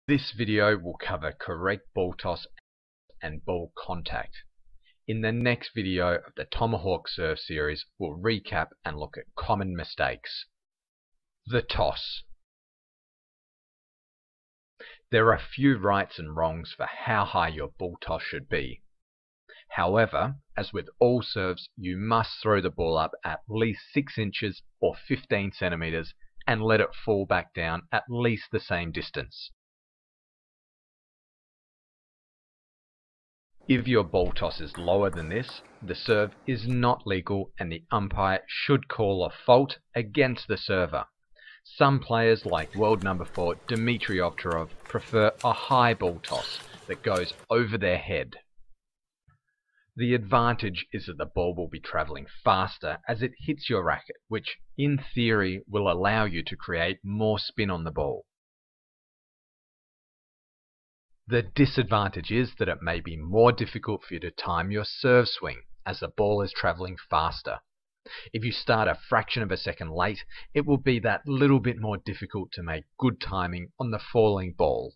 This video will cover correct ball toss and ball contact. In the next video of the Tomahawk Serve series, we'll recap and look at common mistakes. The toss. There are few rights and wrongs for how high your ball toss should be. However, as with all serves, you must throw the ball up at least 6 inches or 15 centimeters and let it fall back down at least the same distance. If your ball toss is lower than this, the serve is not legal and the umpire should call a fault against the server. Some players like world number 4 Dmitry Ovtcharov prefer a high ball toss that goes over their head. The advantage is that the ball will be travelling faster as it hits your racket, which in theory will allow you to create more spin on the ball. The disadvantage is that it may be more difficult for you to time your serve swing as the ball is travelling faster. If you start a fraction of a second late, it will be that little bit more difficult to make good timing on the falling ball.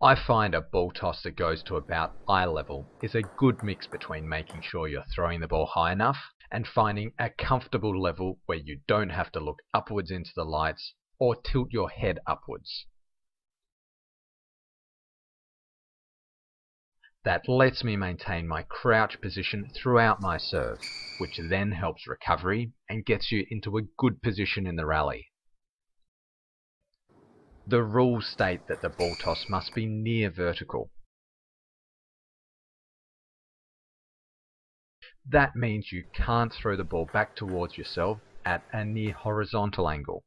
I find a ball toss that goes to about eye level is a good mix between making sure you're throwing the ball high enough and finding a comfortable level where you don't have to look upwards into the lights or tilt your head upwards. That lets me maintain my crouch position throughout my serve, which then helps recovery and gets you into a good position in the rally. The rules state that the ball toss must be near vertical. That means you can't throw the ball back towards yourself at a near horizontal angle.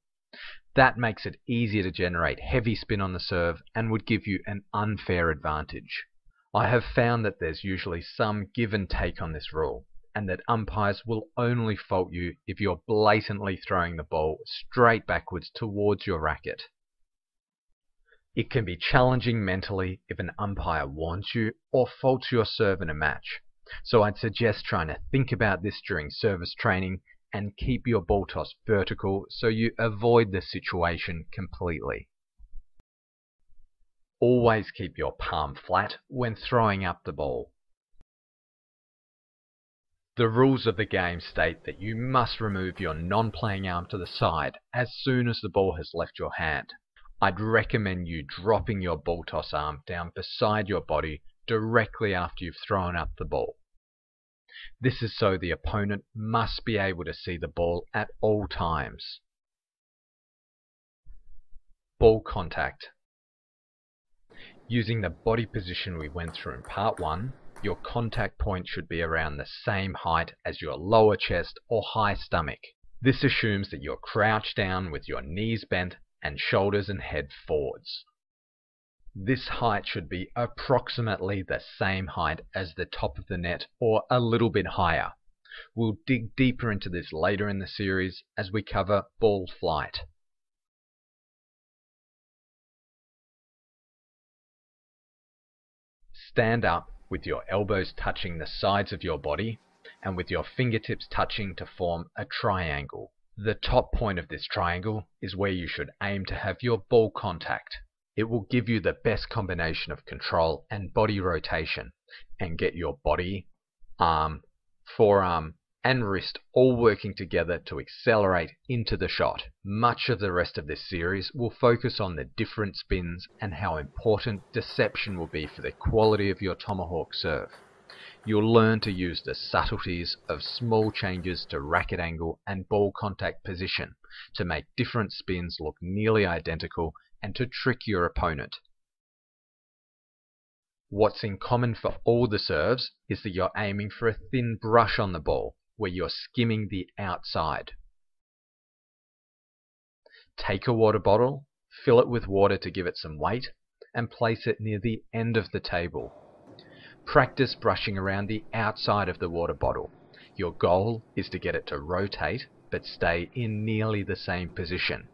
That makes it easier to generate heavy spin on the serve and would give you an unfair advantage. I have found that there's usually some give and take on this rule, and that umpires will only fault you if you're blatantly throwing the ball straight backwards towards your racket. It can be challenging mentally if an umpire warns you or faults your serve in a match, so I'd suggest trying to think about this during service training and keep your ball toss vertical so you avoid the situation completely. Always keep your palm flat when throwing up the ball. The rules of the game state that you must remove your non-playing arm to the side as soon as the ball has left your hand. I'd recommend you dropping your ball toss arm down beside your body directly after you've thrown up the ball. This is so the opponent must be able to see the ball at all times. Ball contact. Using the body position we went through in part 1, your contact point should be around the same height as your lower chest or high stomach. This assumes that you're crouched down with your knees bent and shoulders and head forwards. This height should be approximately the same height as the top of the net or a little bit higher. We'll dig deeper into this later in the series as we cover ball flight. Stand up with your elbows touching the sides of your body and with your fingertips touching to form a triangle. The top point of this triangle is where you should aim to have your ball contact. It will give you the best combination of control and body rotation and get your body, arm, forearm and wrist all working together to accelerate into the shot. Much of the rest of this series will focus on the different spins and how important deception will be for the quality of your tomahawk serve. You'll learn to use the subtleties of small changes to racket angle and ball contact position to make different spins look nearly identical and to trick your opponent. What's in common for all the serves is that you're aiming for a thin brush on the ball, where you're skimming the outside. Take a water bottle, fill it with water to give it some weight, and place it near the end of the table. Practice brushing around the outside of the water bottle. Your goal is to get it to rotate, but stay in nearly the same position.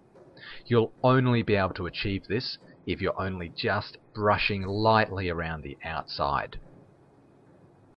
You'll only be able to achieve this if you're only just brushing lightly around the outside.